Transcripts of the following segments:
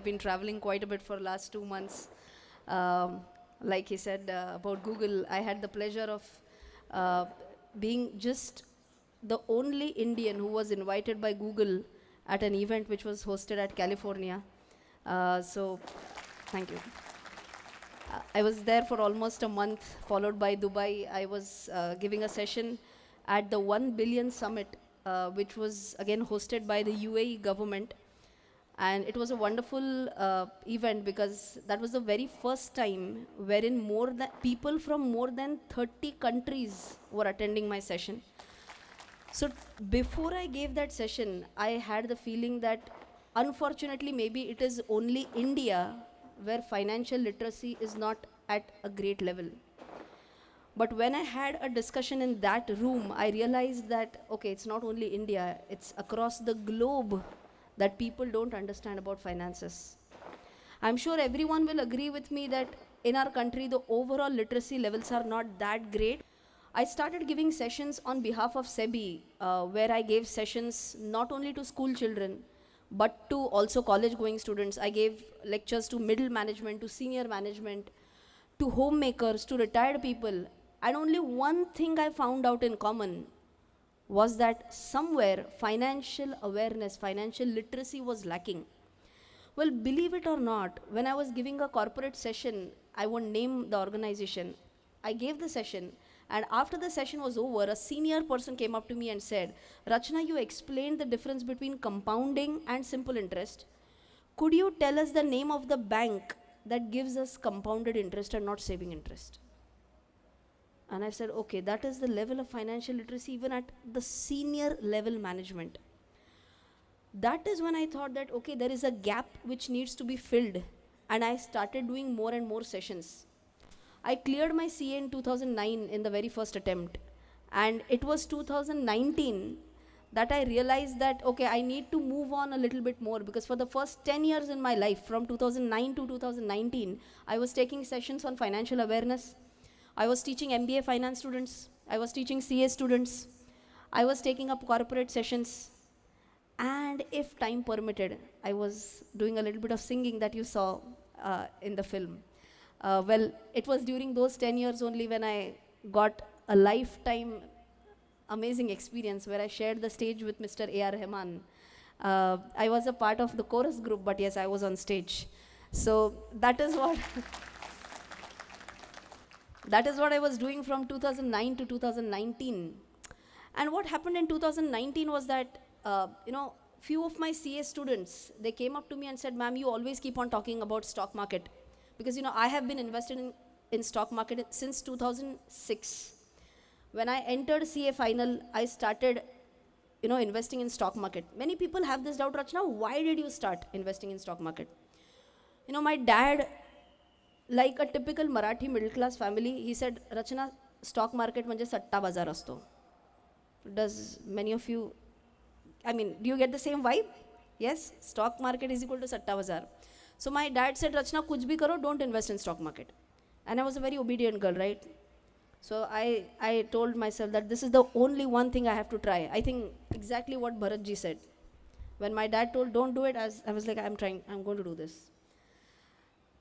I've been traveling quite a bit for the last 2 months. Like he said about Google, I had the pleasure of uh, being just the only Indian who was invited by Google at an event which was hosted at California. So, thank you. I was there for almost a month, followed by Dubai. I was giving a session at the 1 billion summit, which was again hosted by the UAE government. And it was a wonderful event because that was the very first time wherein more than people from more than 30 countries were attending my session. So before I gave that session, I had the feeling that unfortunately maybe it is only India where financial literacy is not at a great level. But when I had a discussion in that room, I realized that, okay, it's not only India, it's across the globe that people don't understand about finances. I'm sure everyone will agree with me that in our country, the overall literacy levels are not that great. I started giving sessions on behalf of SEBI, where I gave sessions not only to school children, but to also college-going students. I gave lectures to middle management, to senior management, to homemakers, to retired people. And only one thing I found out in common was that somewhere financial awareness, financial literacy was lacking. Well, believe it or not, when I was giving a corporate session, I won't name the organization, I gave the session, and after the session was over, a senior person came up to me and said, Rachana, you explained the difference between compounding and simple interest. Could you tell us the name of the bank that gives us compounded interest and not saving interest? And I said, okay, that is the level of financial literacy even at the senior level management. That is when I thought that, okay, there is a gap which needs to be filled. And I started doing more and more sessions. I cleared my CA in 2009 in the very first attempt. And it was 2019 that I realized that, okay, I need to move on a little bit more, because for the first 10 years in my life, from 2009 to 2019, I was taking sessions on financial awareness. I was teaching MBA finance students. I was teaching CA students. I was taking up corporate sessions. And if time permitted, I was doing a little bit of singing that you saw in the film. Well, it was during those 10 years only when I got a lifetime amazing experience where I shared the stage with Mr. A.R. Rahman. I was a part of the chorus group, but yes, I was on stage. So that is what that is what I was doing from 2009 to 2019. And what happened in 2019 was that, few of my CA students, they came up to me and said, ma'am, you always keep on talking about stock market. Because, I have been invested in stock market since 2006. When I entered CA final, I started, investing in stock market. Many people have this doubt, Rachana, why did you start investing in stock market? My dad, like a typical Marathi middle class family, he said, Rachana, stock market manje satta bazar asto. Does many of you, do you get the same vibe? Yes, stock market is equal to satta bazar. So my dad said, Rachana, kuch bhi karo, don't invest in stock market. And I was a very obedient girl, right? So I told myself that this is the only one thing I have to try. I think exactly what Bharat ji said. When my dad told, don't do it, I was like, I'm going to do this.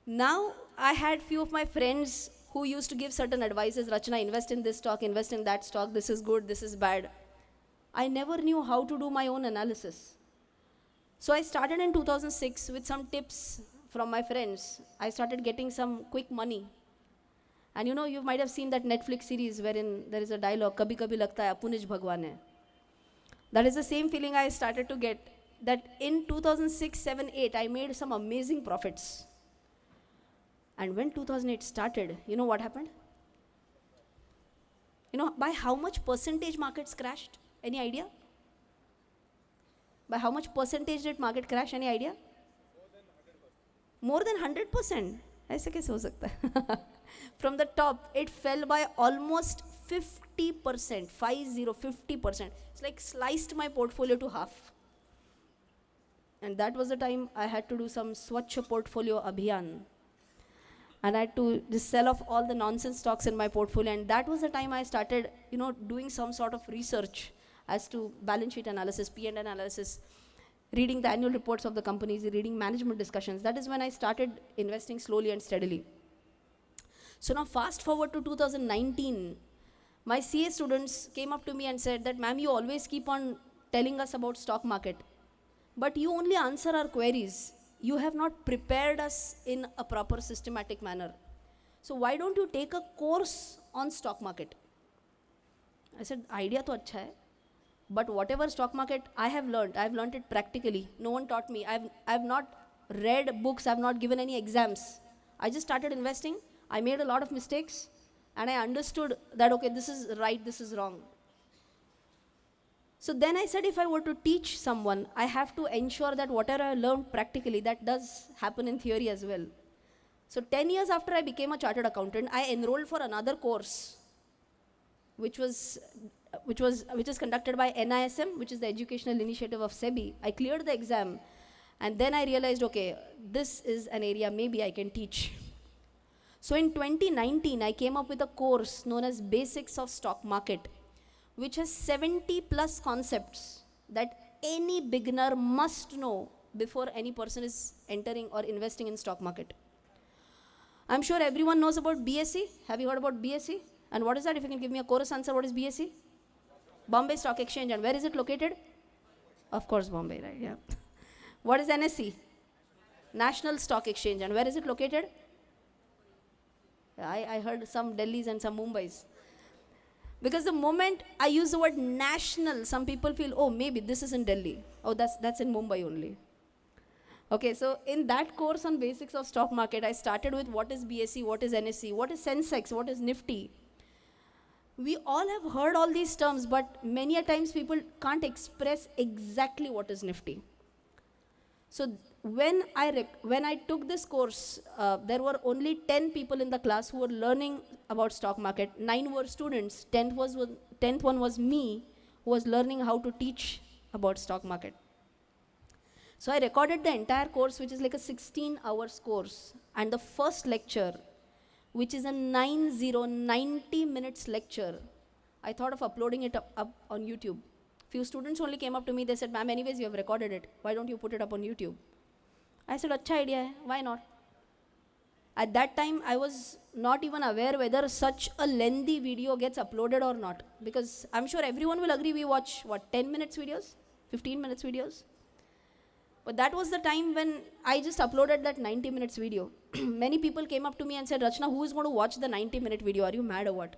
Now, I had few of my friends who used to give certain advices, Rachana, invest in this stock, invest in that stock, this is good, this is bad. I never knew how to do my own analysis. So I started in 2006 with some tips from my friends. I started getting some quick money. And you might have seen that Netflix series wherein there is a dialogue, Kabhi Kabhi Lagta Hai Apunish Bhagwan Hai. That is the same feeling I started to get, that in 2006, 7, 8, I made some amazing profits. And when 2008 started, you know what happened? By how much percentage markets crashed? Any idea? By how much percentage did market crash? Any idea? More than 100%. ऐसे कैसे हो सकता है? From the top, it fell by almost 50%, 50%. It's like sliced my portfolio to half. And that was the time I had to do some Swachh portfolio abhiyan. And I had to just sell off all the nonsense stocks in my portfolio. And that was the time I started, doing some sort of research as to balance sheet analysis, P&L analysis, reading the annual reports of the companies, reading management discussions. That is when I started investing slowly and steadily. So now fast forward to 2019, my CA students came up to me and said that, ma'am, you always keep on telling us about stock market, but you only answer our queries. You have not prepared us in a proper systematic manner. So why don't you take a course on stock market? I said, idea to acha hai, but whatever stock market I have learned it practically. No one taught me. I've not read books, I've not given any exams. I just started investing. I made a lot of mistakes and I understood that, okay, this is right, this is wrong. So then I said, if I were to teach someone, I have to ensure that whatever I learned practically, that does happen in theory as well. So 10 years after I became a chartered accountant, I enrolled for another course, which is conducted by NISM, which is the educational initiative of SEBI. I cleared the exam, and then I realized, okay, this is an area maybe I can teach. So in 2019, I came up with a course known as Basics of Stock Market, which has 70 plus concepts that any beginner must know before any person is entering or investing in stock market. I'm sure everyone knows about BSE. Have you heard about BSE? And what is that? If you can give me a chorus answer, what is BSE? Bombay Stock Exchange. And where is it located? Of course, Bombay, right? Yeah. What is NSE? National Stock Exchange. And where is it located? I heard some Delhis and some Mumbais. Because the moment I use the word national, some people feel, oh, maybe this is in Delhi. Oh, that's in Mumbai only. Okay, so in that course on basics of stock market, I started with what is BSE, what is NSE, what is Sensex, what is Nifty. We all have heard all these terms, but many a times people can't express exactly what is Nifty. So when I took this course, there were only 10 people in the class who were learning about stock market. 9 were students. 10th one was me, who was learning how to teach about stock market. So I recorded the entire course, which is like a 16 hours course. And the first lecture, which is a 90 minutes lecture, I thought of uploading it up on YouTube. Few students only came up to me, they said, ma'am, anyways, you have recorded it. Why don't you put it up on YouTube? I said, acha idea hai, why not? At that time, I was not even aware whether such a lengthy video gets uploaded or not. Because I'm sure everyone will agree we watch, 10 minutes videos? 15 minutes videos? But that was the time when I just uploaded that 90 minutes video. Many people came up to me and said, Rachana, who is going to watch the 90-minute video? Are you mad or what?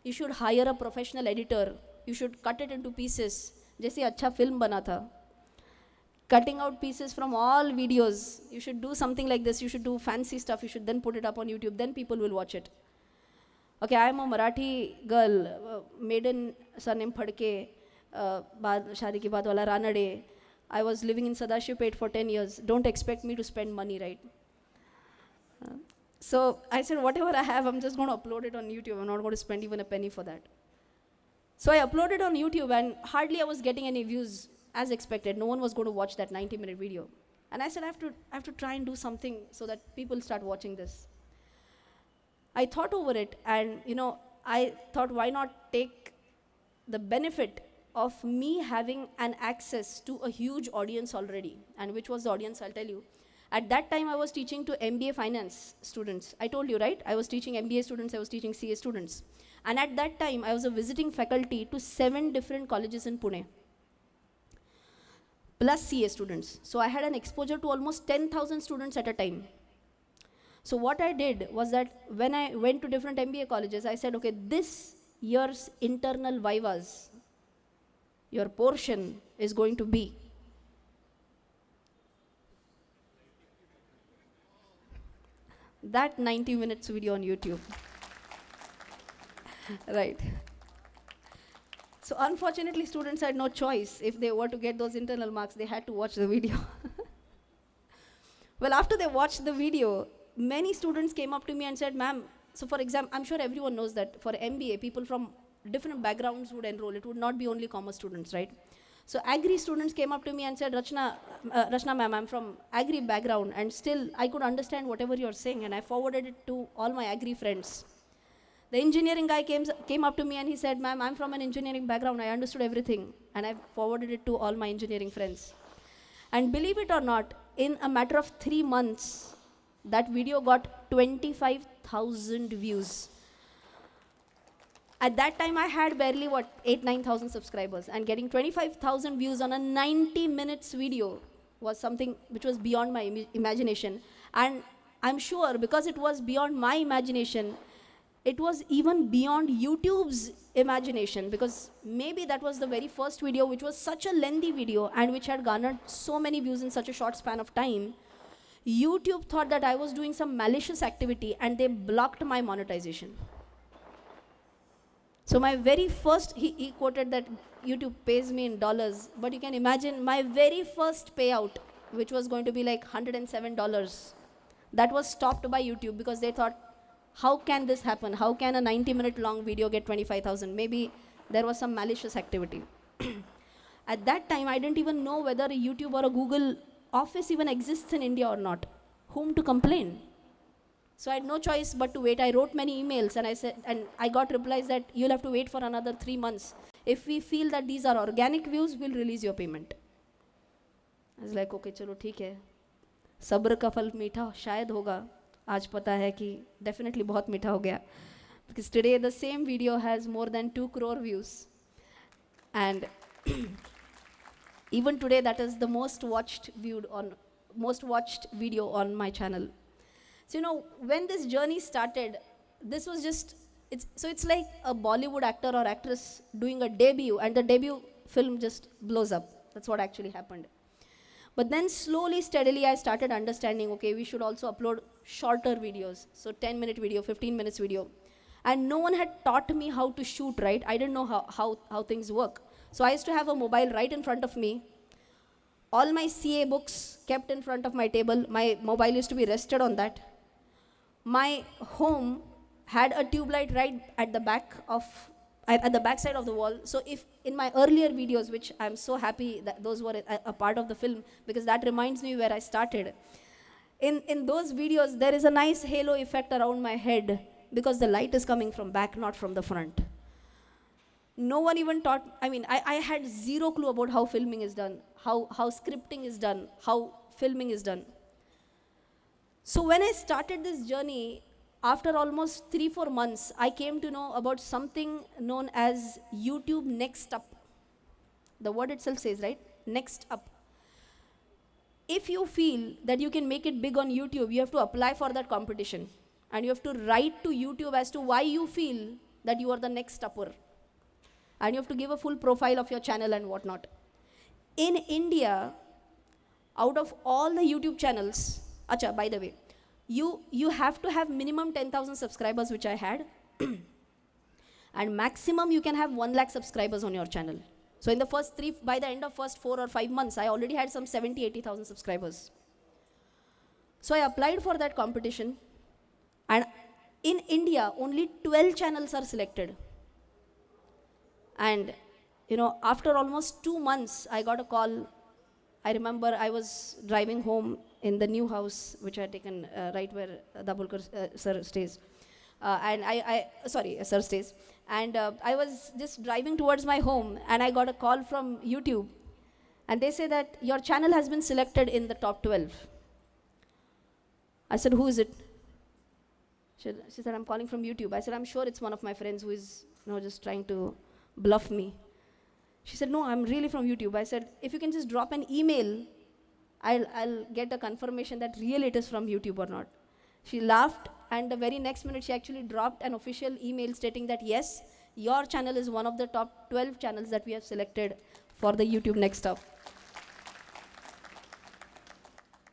You should hire a professional editor. You should cut it into pieces. Jaise acha film bana tha. Cutting out pieces from all videos. You should do something like this. You should do fancy stuff. You should then put it up on YouTube. Then people will watch it. Okay, I am a Marathi girl. Maiden surname Phadke. Shadi ki baat wala Ranade. I was living in Sadashivpet for 10 years. Don't expect me to spend money, right? So I said, whatever I have, I'm just going to upload it on YouTube. I'm not going to spend even a penny for that. So I uploaded on YouTube and hardly I was getting any views as expected. No one was going to watch that 90-minute video. And I said, I have to try and do something so that people start watching this. I thought over it and, I thought, why not take the benefit of me having an access to a huge audience already. And which was the audience, I'll tell you. At that time, I was teaching to MBA finance students. I told you, right? I was teaching MBA students, I was teaching CA students. And at that time, I was a visiting faculty to 7 different colleges in Pune, plus CA students. So I had an exposure to almost 10,000 students at a time. So what I did was that when I went to different MBA colleges, I said, okay, this year's internal vivas, your portion is going to be that 90 minutes video on YouTube. Right. So unfortunately, students had no choice. If they were to get those internal marks, they had to watch the video. Well, after they watched the video, many students came up to me and said, ma'am, so for example, I'm sure everyone knows that for MBA, people from different backgrounds would enroll. It would not be only commerce students, right? So agri students came up to me and said, Rachana ma'am, I'm from agri background and still I could understand whatever you're saying, and I forwarded it to all my agri friends. The engineering guy came up to me and he said, ma'am, I'm from an engineering background, I understood everything, and I forwarded it to all my engineering friends. And believe it or not, in a matter of 3 months, that video got 25,000 views. At that time, I had barely, 9,000 subscribers. And getting 25,000 views on a 90 minutes video was something which was beyond my imagination. And I'm sure because it was beyond my imagination, it was even beyond YouTube's imagination, because maybe that was the very first video which was such a lengthy video and which had garnered so many views in such a short span of time. YouTube thought that I was doing some malicious activity and they blocked my monetization. So my very first, he quoted that YouTube pays me in dollars, but you can imagine my very first payout, which was going to be like $107, that was stopped by YouTube because they thought, how can this happen? How can a 90-minute long video get 25,000? Maybe there was some malicious activity. At that time, I didn't even know whether a YouTube or a Google office even exists in India or not. Whom to complain? So I had no choice but to wait. I wrote many emails and I said, and I got replies that you'll have to wait for another 3 months. If we feel that these are organic views, we'll release your payment. I was like, okay, chalo, theek hai. Sabr ka phal meetha shayad hoga. आज पता है कि definitely बहुत मीठा हो गया, because today the same video has more than 2 crore views, and even today that is the most watched video on my channel. So you know, when this journey started, this was just it's like a Bollywood actor or actress doing a debut and the debut film just blows up. That's what actually happened. But then slowly, steadily, I started understanding, okay, we should also upload shorter videos. So 10-minute video, 15 minutes video. And no one had taught me how to shoot, right? I didn't know how things work. So I used to have a mobile right in front of me. All my CA books kept in front of my table. My mobile used to be rested on that. My home had a tube light right at the back side of the wall. So if in my earlier videos, which I'm so happy that those were a part of the film, because that reminds me where I started. In those videos, there is a nice halo effect around my head because the light is coming from back, not from the front. No one even taught, I had zero clue about how filming is done, how scripting is done, how filming is done. So when I started this journey, after almost 3-4 months, I came to know about something known as YouTube Next Up. The word itself says, right? Next Up. If you feel that you can make it big on YouTube, you have to apply for that competition. And you have to write to YouTube as to why you feel that you are the next upper. And you have to give a full profile of your channel and whatnot. In India, out of all the YouTube channels, by the way, you have to have minimum 10,000 subscribers, which I had. And maximum you can have 1 lakh subscribers on your channel. So by the end of first 4 or 5 months, I already had some 70,000-80,000 subscribers. So I applied for that competition. And in India, only 12 channels are selected. And you know, after almost 2 months, I got a call. I remember I was driving home in the new house, which I had taken right where Dabholkar sir stays. Sir stays. And I was just driving towards my home, and I got a call from YouTube. And they say that your channel has been selected in the top 12. I said, who is it? She said, I'm calling from YouTube. I said, I'm sure it's one of my friends who is just trying to bluff me. She said, no, I'm really from YouTube. I said, if you can just drop an email, I'll get a confirmation that really it is from YouTube or not. She laughed, and the very next minute she actually dropped an official email stating that yes, your channel is one of the top 12 channels that we have selected for the YouTube Next Up.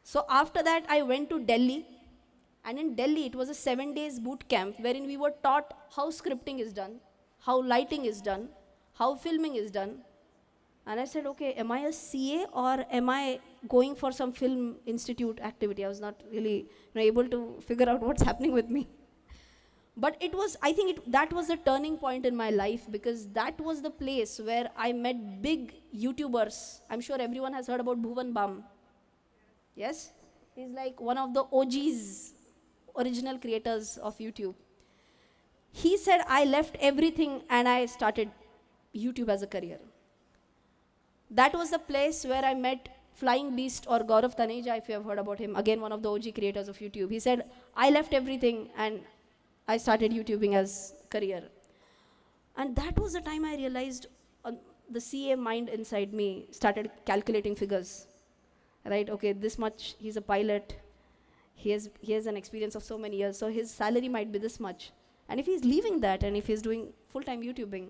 So after that, I went to Delhi, and in Delhi it was a 7 days boot camp wherein we were taught how scripting is done, how lighting is done, how filming is done. And I said, okay, am I a CA or am I going for some film institute activity? I was not really able to figure out what's happening with me. But that was the turning point in my life, because that was the place where I met big YouTubers. I'm sure everyone has heard about Bhuvan Bam. Yes? He's like one of the OGs, original creators of YouTube. He said, I left everything and I started YouTube as a career. That was the place where I met Flying Beast or Gaurav Taneja, if you have heard about him, again one of the OG creators of YouTube. He said, I left everything and I started YouTubing as career. And that was the time I realized the CA mind inside me started calculating figures. Right, okay, this much, he's a pilot, he has an experience of so many years, so his salary might be this much. And if he's leaving that and if he's doing full-time YouTubing,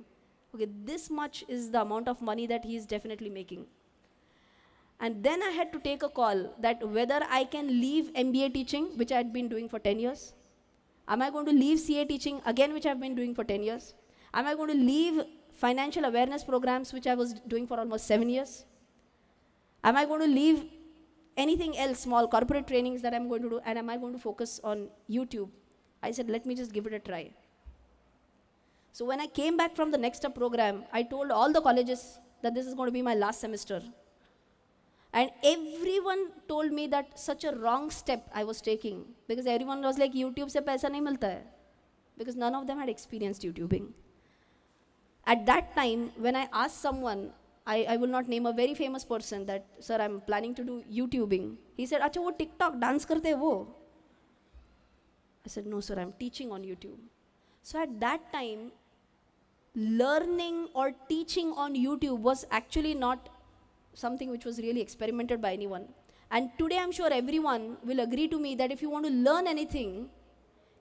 okay, this much is the amount of money that he's definitely making. And then I had to take a call that whether I can leave MBA teaching, which I had been doing for 10 years. Am I going to leave CA teaching again, which I've been doing for 10 years? Am I going to leave financial awareness programs, which I was doing for almost 7 years? Am I going to leave anything else, small corporate trainings that I'm going to do, and am I going to focus on YouTube? I said, let me just give it a try. So when I came back from the Next Up program, I told all the colleges that this is going to be my last semester. And everyone told me that such a wrong step I was taking, because everyone was like, YouTube se paisa nahi milta hai. Because none of them had experienced YouTubing. At that time, when I asked someone, I will not name a very famous person, that, sir, I'm planning to do YouTubing. He said, acha wo TikTok dance karte hai wo. I said, no, sir, I'm teaching on YouTube. So at that time, learning or teaching on YouTube was actually not something which was really experimented by anyone. And today I'm sure everyone will agree to me that if you want to learn anything,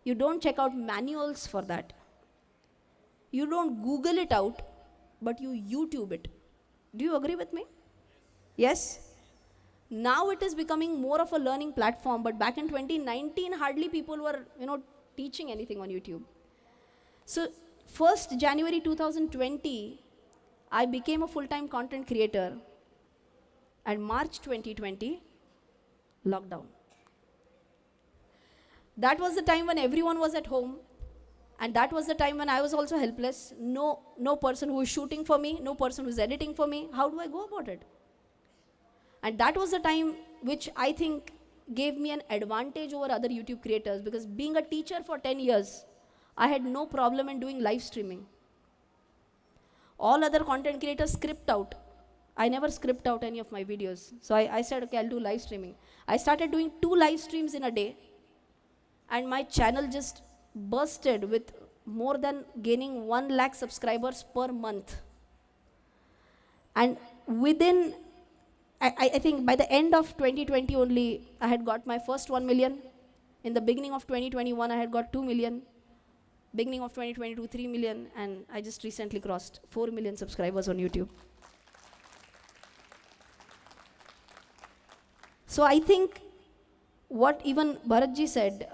you don't check out manuals for that. You don't Google it out, but you YouTube it. Do you agree with me? Yes? Now it is becoming more of a learning platform, but back in 2019, hardly people were, teaching anything on YouTube. So 1st January 2020, I became a full-time content creator. And March 2020, lockdown. That was the time when everyone was at home. And that was the time when I was also helpless. No person who is shooting for me, no person who is editing for me. How do I go about it? And that was the time which I think gave me an advantage over other YouTube creators, because being a teacher for 10 years, I had no problem in doing live streaming. All other content creators script out. I never script out any of my videos. So I said, okay, I'll do live streaming. I started doing 2 live streams in a day. And my channel just bursted with more than gaining 1 lakh subscribers per month. And within, I think by the end of 2020 only, I had got my first 1 million. In the beginning of 2021, I had got 2 million. Beginning of 2022, 3 million. And I just recently crossed 4 million subscribers on YouTube. So I think what even Bharatji said,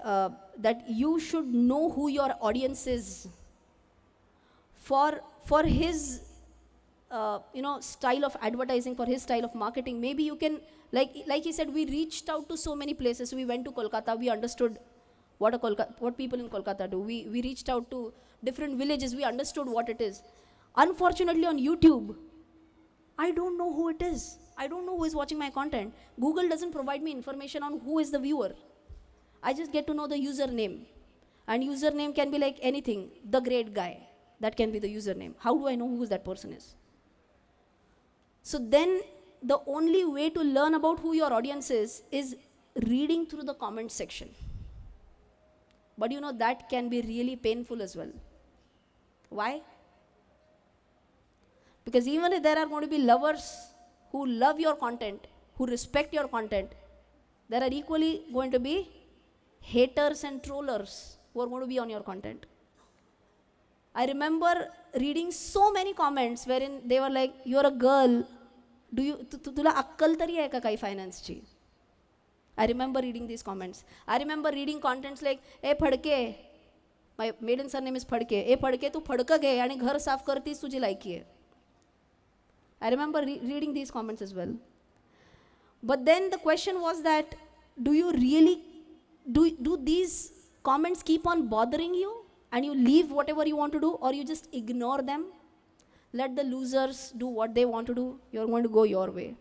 that you should know who your audience is. For his style of advertising, for his style of marketing, maybe you can, like he said, we reached out to so many places. We went to Kolkata, we understood what people in Kolkata do. We reached out to different villages, we understood what it is. Unfortunately on YouTube, I don't know who it is. I don't know who is watching my content. Google doesn't provide me information on who is the viewer. I just get to know the username. And username can be like anything, the great guy. That can be the username. How do I know who that person is? So then the only way to learn about who your audience is reading through the comment section. But that can be really painful as well. Why? Because even if there are going to be lovers who love your content, who respect your content, there are equally going to be haters and trollers who are going to be on your content. I remember reading so many comments wherein they were like, you're a girl, tula akkal tari hai ka kai finance chi? I remember reading these comments. I remember reading contents like, A Phadke, my maiden surname is Phadke, ए फड़के तू फड़का गए यानी घर साफ करतीस तुझे लायकी है. I remember reading these comments as well. But then the question was that, do you really, do these comments keep on bothering you and you leave whatever you want to do, or you just ignore them? Let the losers do what they want to do. You're going to go your way.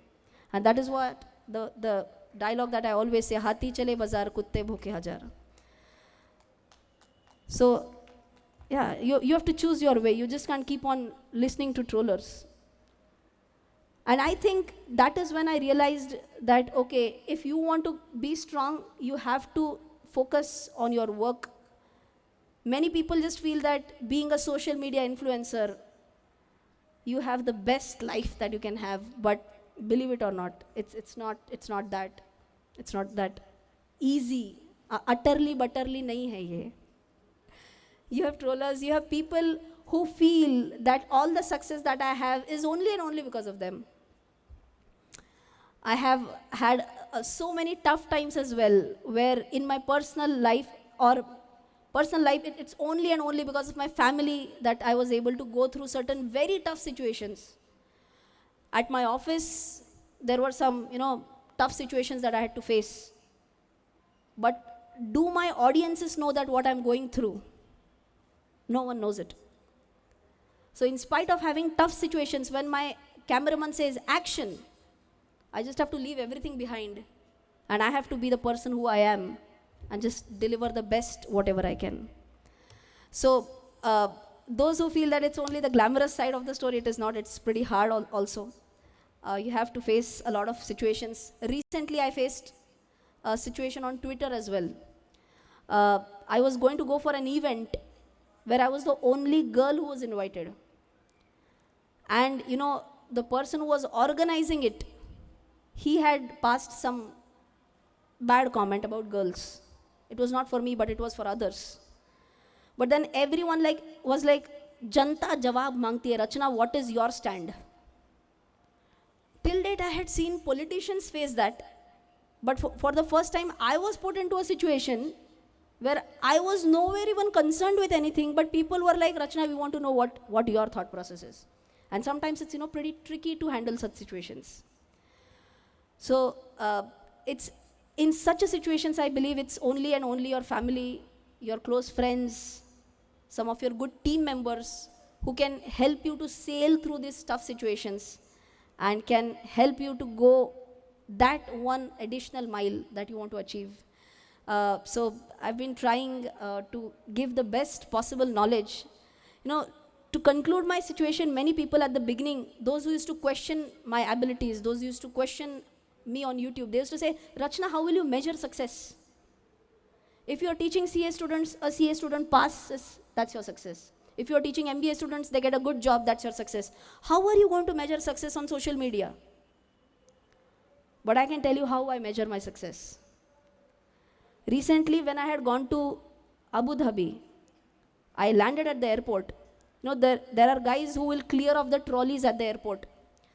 And that is what the dialogue that I always say, Hati chale bazar, kutte bhuke hajar. So, yeah, you have to choose your way. You just can't keep on listening to trollers. And I think that is when I realized that, okay, if you want to be strong, you have to focus on your work. Many people just feel that being a social media influencer, you have the best life that you can have, but believe it or not, it's not that. It's not that easy. Utterly, butterly nahi hai ye. You have trollers, you have people who feel that all the success that I have is only and only because of them. I have had so many tough times as well, where in my personal life it's only and only because of my family that I was able to go through certain very tough situations. At my office, there were some, tough situations that I had to face. But do my audiences know that what I'm going through? No one knows it. So in spite of having tough situations, when my cameraman says action, I just have to leave everything behind, and I have to be the person who I am and just deliver the best whatever I can. So those who feel that it's only the glamorous side of the story, it is not. It's pretty hard also. You have to face a lot of situations. Recently, I faced a situation on Twitter as well. I was going to go for an event where I was the only girl who was invited. And, the person who was organizing it, he had passed some bad comment about girls. It was not for me, but it was for others. But then everyone was like, Janta jawab mangti hai, Rachana, what is your stand? Till date, I had seen politicians face that. But for the first time, I was put into a situation where I was nowhere even concerned with anything, but people were like, Rachana, we want to know what your thought process is. And sometimes it's, pretty tricky to handle such situations. So it's in such a situations, I believe it's only and only your family, your close friends, some of your good team members who can help you to sail through these tough situations and can help you to go that one additional mile that you want to achieve. So I've been trying to give the best possible knowledge. To conclude my situation, many people at the beginning, those who used to question my abilities, those who used to question me on YouTube, they used to say, Rachana, how will you measure success? If you're teaching CA students, a CA student passes, that's your success. If you're teaching MBA students, they get a good job, that's your success. How are you going to measure success on social media? But I can tell you how I measure my success. Recently, when I had gone to Abu Dhabi, I landed at the airport. There are guys who will clear off the trolleys at the airport.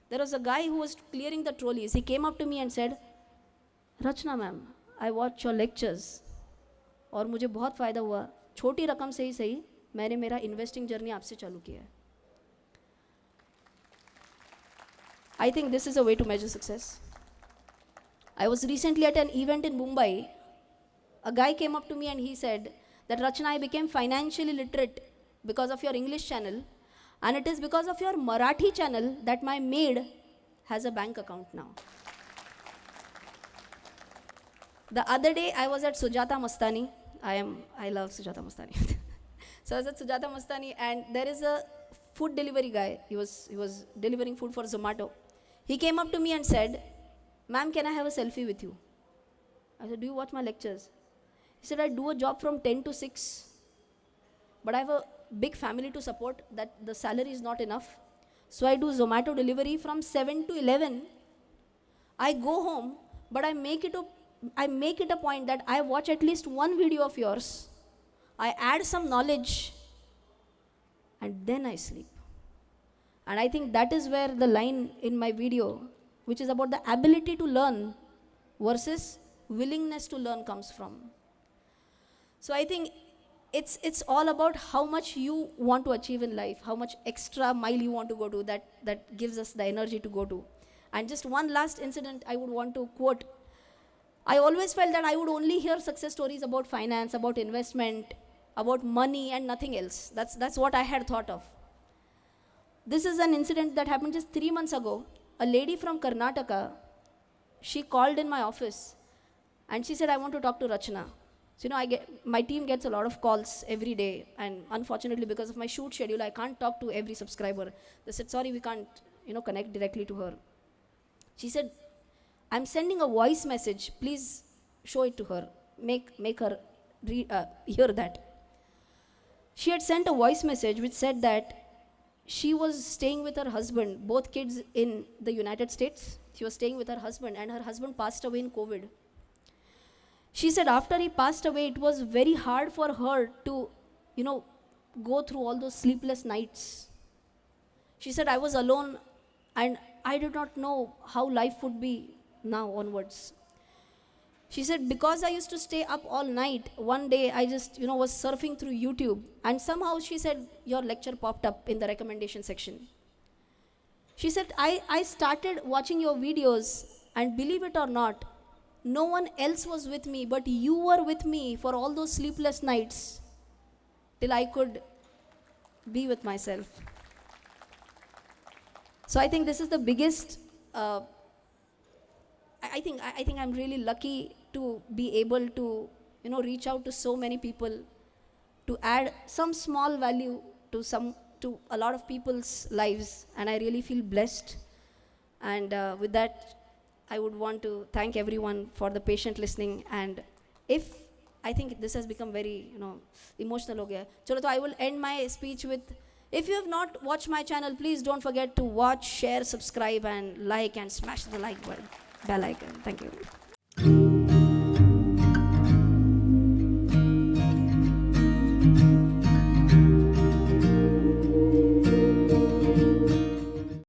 There was a guy who was clearing the trolleys. He came up to me and said, Rachana ma'am, I watch your lectures और मुझे बहुत फ़ायदा हुआ. छोटी रकम से ही सही मैंने मेरा इन्वेस्टिंग जर्नी आपसे चालू किया है. I think this is a way to measure success. I was recently at an event in Mumbai. A guy came up to me and he said that Rachana, I became financially literate because of your English channel, and it is because of your Marathi channel that my maid has a bank account now. The other day I was at Sujata Mastani. I love Sujata Mastani. So I was at Sujata Mastani, and there is a food delivery guy. He was delivering food for Zomato. He came up to me and said, ma'am, can I have a selfie with you? I said, do you watch my lectures? He said, I do a job from 10 to 6, but I have a big family to support, that the salary is not enough. So I do Zomato delivery from 7 to 11. I go home, but I make it a point that I watch at least one video of yours. I add some knowledge, and then I sleep. And I think that is where the line in my video, which is about the ability to learn versus willingness to learn, comes from. So I think it's all about how much you want to achieve in life, how much extra mile you want to go to, that gives us the energy to go to. And just one last incident I would want to quote. I always felt that I would only hear success stories about finance, about investment, about money, and nothing else. That's what I had thought of. This is an incident that happened just 3 months ago. A lady from Karnataka, she called in my office and she said, I want to talk to Rachana. So, my team gets a lot of calls every day, and unfortunately because of my shoot schedule, I can't talk to every subscriber. They said, sorry, we can't, connect directly to her. She said, I'm sending a voice message, please show it to her, make her hear that. She had sent a voice message which said that she was staying with her husband, both kids in the United States. She was staying with her husband, and her husband passed away in COVID. She said after he passed away, it was very hard for her to, go through all those sleepless nights. She said, I was alone and I did not know how life would be now onwards. She said, because I used to stay up all night, one day I just, was surfing through YouTube, and somehow she said, your lecture popped up in the recommendation section. She said, I started watching your videos, and believe it or not, no one else was with me, but you were with me for all those sleepless nights till I could be with myself. So I think this is the biggest, I think I'm really lucky to be able to, reach out to so many people, to add some small value to a lot of people's lives, and I really feel blessed. And with that, I would want to thank everyone for the patient listening. And I think this has become very, emotional ho gaya. Chalo, so I will end my speech with, if you have not watched my channel, please don't forget to watch, share, subscribe, and like, and smash the like button, bell icon. Thank you.